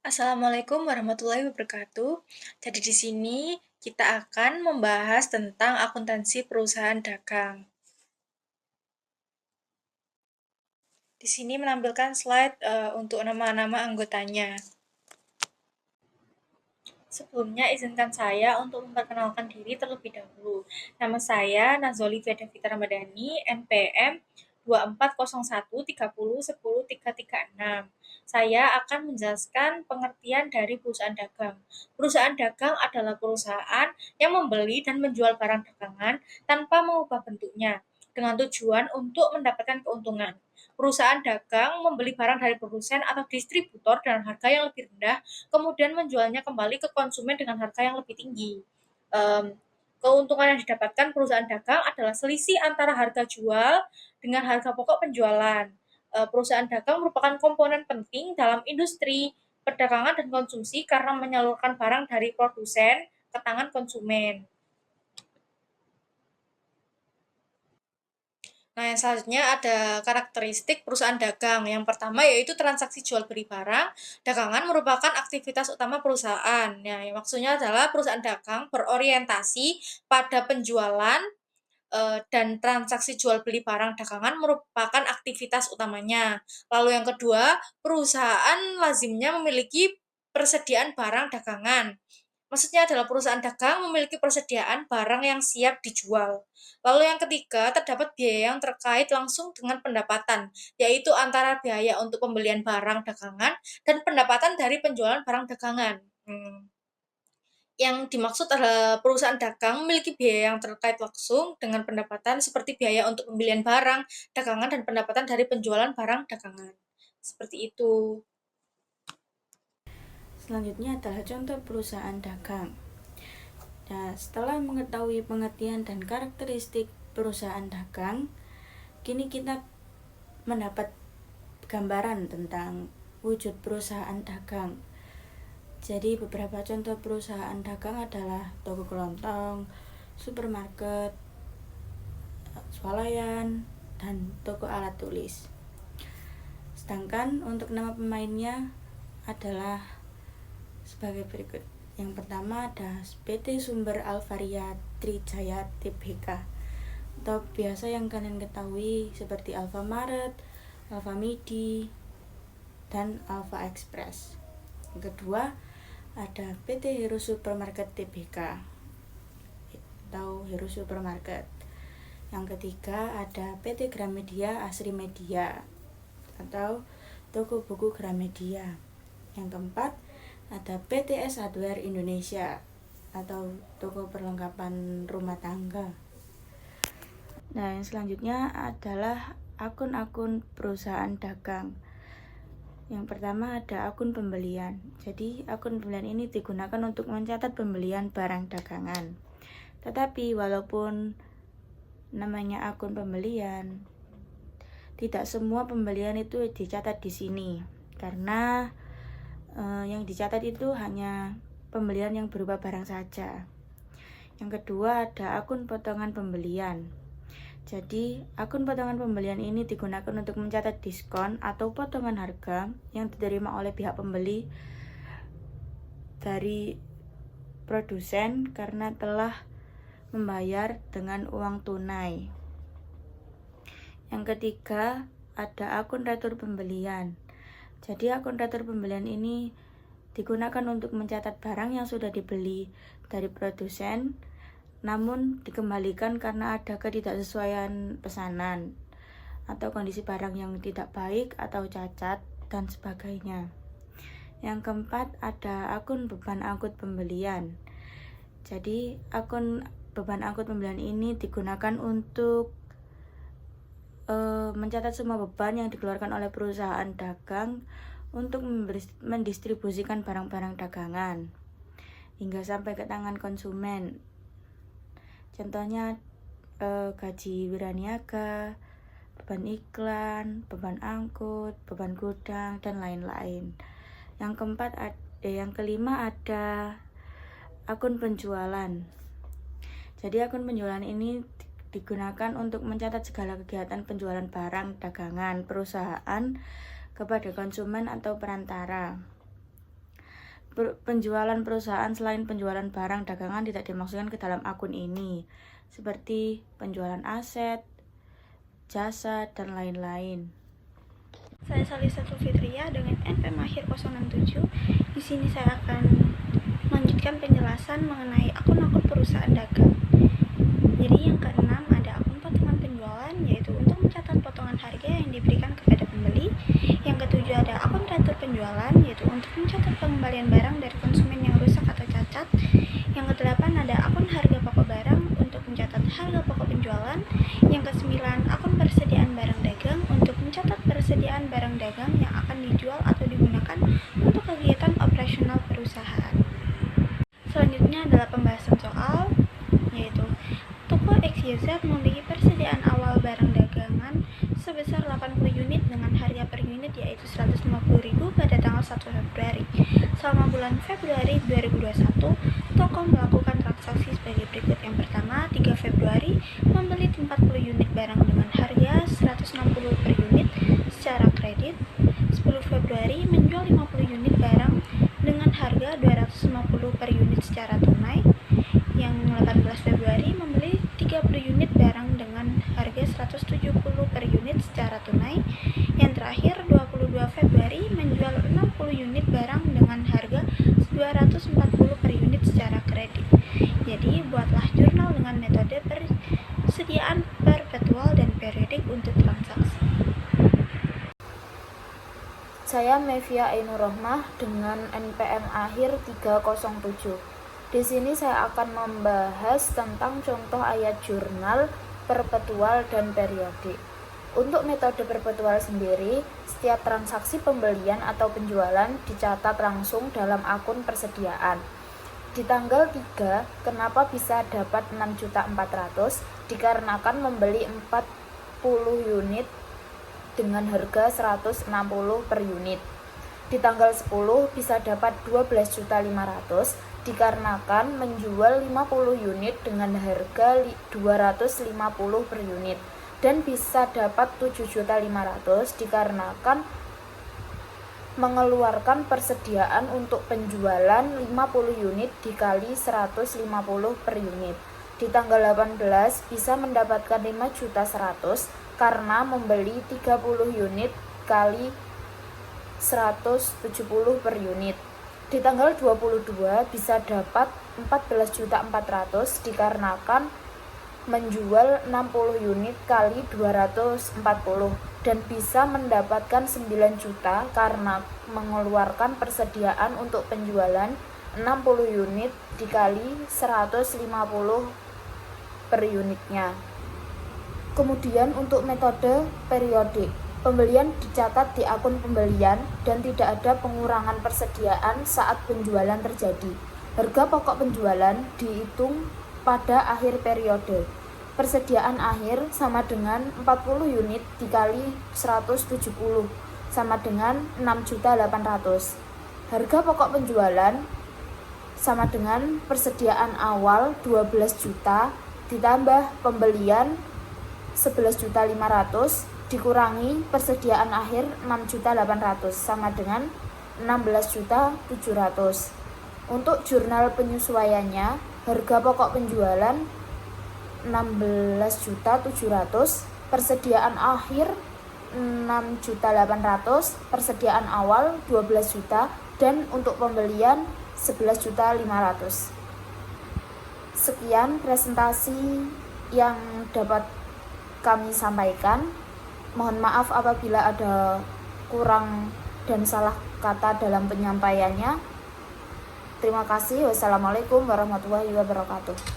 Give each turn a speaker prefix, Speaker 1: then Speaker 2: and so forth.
Speaker 1: Assalamualaikum warahmatullahi wabarakatuh. Jadi di sini kita akan membahas tentang akuntansi perusahaan dagang. Di sini menampilkan slide untuk nama-nama anggotanya. Sebelumnya izinkan saya untuk memperkenalkan diri terlebih dahulu. Nama saya Nazoli Fedavita Ramadhani, NPM 240130100336. Saya akan menjelaskan pengertian dari perusahaan dagang. Perusahaan dagang adalah perusahaan yang membeli dan menjual barang dagangan tanpa mengubah bentuknya, dengan tujuan untuk mendapatkan keuntungan. Perusahaan dagang membeli barang dari produsen atau distributor dengan harga yang lebih rendah, kemudian menjualnya kembali ke konsumen dengan harga yang lebih tinggi. Um, Keuntungan yang didapatkan perusahaan dagang adalah selisih antara harga jual dengan harga pokok penjualan. Perusahaan dagang merupakan komponen penting dalam industri perdagangan dan konsumsi karena menyalurkan barang dari produsen ke tangan konsumen. Nah, yang selanjutnya ada karakteristik perusahaan dagang. Yang pertama yaitu transaksi jual beli barang. Dagangan merupakan aktivitas utama perusahaan. Nah, yang maksudnya adalah perusahaan dagang berorientasi pada penjualan dan transaksi jual beli barang dagangan merupakan aktivitas utamanya. Lalu yang kedua, perusahaan lazimnya memiliki persediaan barang dagangan. Maksudnya adalah perusahaan dagang memiliki persediaan barang yang siap dijual. Lalu yang ketiga, terdapat biaya yang terkait langsung dengan pendapatan, yaitu antara biaya untuk pembelian barang dagangan dan pendapatan dari penjualan barang dagangan. Yang dimaksud adalah perusahaan dagang memiliki biaya yang terkait langsung dengan pendapatan seperti biaya untuk pembelian barang dagangan dan pendapatan dari penjualan barang dagangan. Seperti itu.
Speaker 2: Selanjutnya adalah contoh perusahaan dagang. Nah, setelah mengetahui pengertian dan karakteristik perusahaan dagang, kini kita mendapat gambaran tentang wujud perusahaan dagang. Jadi beberapa contoh perusahaan dagang adalah toko kelontong, supermarket, swalayan, dan toko alat tulis. Sedangkan untuk nama pemainnya adalah sebagai berikut. Yang pertama ada PT Sumber Alvaria Trijaya Tbk, atau biasa yang kalian ketahui seperti Alfamaret, Alfamidi, dan Alfa Express. Yang kedua ada PT Hero Supermarket Tbk atau Hero Supermarket. Yang ketiga ada PT Gramedia Asri Media atau toko buku Gramedia. Yang keempat ada PTS Hardware Indonesia atau toko perlengkapan rumah tangga. Nah, yang selanjutnya adalah akun-akun perusahaan dagang. Yang pertama ada akun pembelian. Jadi, akun pembelian ini digunakan untuk mencatat pembelian barang dagangan. Tetapi walaupun namanya akun pembelian, tidak semua pembelian itu dicatat di sini karena yang dicatat itu hanya pembelian yang berupa barang saja. Yang kedua ada akun potongan pembelian. Jadi akun potongan pembelian ini digunakan untuk mencatat diskon atau potongan harga yang diterima oleh pihak pembeli dari produsen karena telah membayar dengan uang tunai. Yang ketiga ada akun retur pembelian. Jadi akun retur pembelian ini digunakan untuk mencatat barang yang sudah dibeli dari produsen namun dikembalikan karena ada ketidaksesuaian pesanan atau kondisi barang yang tidak baik atau cacat dan sebagainya. Yang keempat ada akun beban angkut pembelian. Jadi akun beban angkut pembelian ini digunakan untuk mencatat semua beban yang dikeluarkan oleh perusahaan dagang untuk mendistribusikan barang-barang dagangan hingga sampai ke tangan konsumen. Contohnya gaji wiraniaga, beban iklan, beban angkut, beban gudang, dan lain-lain. Yang kelima ada akun penjualan. Jadi akun penjualan ini digunakan untuk mencatat segala kegiatan penjualan barang dagangan perusahaan kepada konsumen atau perantara. penjualan perusahaan selain penjualan barang dagangan tidak dimasukkan ke dalam akun ini, seperti penjualan aset, jasa, dan lain-lain.
Speaker 3: Saya Salisa Fitria dengan NPM akhir 067. Di sini saya akan melanjutkan penjelasan mengenai akun-akun perusahaan dagang. Jadi yang keenam ada akun potongan penjualan, yaitu untuk mencatat potongan harga yang diberikan kepada pembeli. Yang ketujuh ada akun retur penjualan, yaitu untuk mencatat pengembalian barang dari konsumen yang rusak atau cacat. Yang kedelapan ada akun harga pokok barang untuk mencatat harga pokok penjualan. Yang kesembilan akun persediaan barang dagang untuk mencatat persediaan barang dagang yang akan dijual atau digunakan untuk kegiatan operasional perusahaan. Selanjutnya adalah pembahasan soal, yaitu toko XYZ memiliki persediaan awal barang dagangan sebesar 80 unit dengan harga per unit yaitu 150.000 pada tanggal 1 Februari. Selama bulan Februari 2021, toko melakukan transaksi sebagai berikut. Yang pertama, 3 Februari membeli 40 unit barang dengan harga 160 per unit secara kredit. 10 Februari menjual 50 unit barang dengan harga 250 per unit secara tunai. Yang 18 Februari membeli 30 unit barang dengan harga 170 per unit secara tunai. Yang terakhir 22 Februari menjual 60 unit barang dengan harga 240 per unit secara kredit. Jadi buatlah jurnal dengan metode persediaan perpetual dan periodik untuk transaksi.
Speaker 2: Saya Mevia Ainur Rohmah dengan NPM akhir 307. Di sini saya akan membahas tentang contoh ayat jurnal, perpetual, dan periodik. Untuk metode perpetual sendiri, setiap transaksi pembelian atau penjualan dicatat langsung dalam akun persediaan. Di tanggal 3, kenapa bisa dapat 6.400.000? Dikarenakan membeli 40 unit dengan harga 160 per unit. Di tanggal 10 bisa dapat 12.500.000 dikarenakan menjual 50 unit dengan harga 250 per unit. Dan bisa dapat 7.500.000 dikarenakan mengeluarkan persediaan untuk penjualan 50 unit dikali 150 per unit. Di tanggal 18 bisa mendapatkan 5.100.000 karena membeli 30 unit kali 170 per unit. Di tanggal 22 bisa dapat 14.400.000 dikarenakan menjual 60 unit kali 240 dan bisa mendapatkan 9 juta karena mengeluarkan persediaan untuk penjualan 60 unit dikali 150 per unitnya. Kemudian untuk metode periodik, pembelian dicatat di akun pembelian dan tidak ada pengurangan persediaan saat penjualan terjadi. Harga pokok penjualan dihitung pada akhir periode. Persediaan akhir sama dengan 40 unit dikali 170 sama dengan 6.800.000. Harga pokok penjualan sama dengan persediaan awal 12 juta ditambah pembelian 11.500.000 dikurangi persediaan akhir 6.800.000 sama dengan 16.700.000. Untuk jurnal penyesuaiannya, harga pokok penjualan 16.700.000, persediaan akhir 6.800.000, persediaan awal 12 juta, dan untuk pembelian 11.500.000. Sekian presentasi yang dapat kami sampaikan. Mohon maaf apabila ada kurang dan salah kata dalam penyampaiannya. Terima kasih. Wassalamualaikum warahmatullahi wabarakatuh.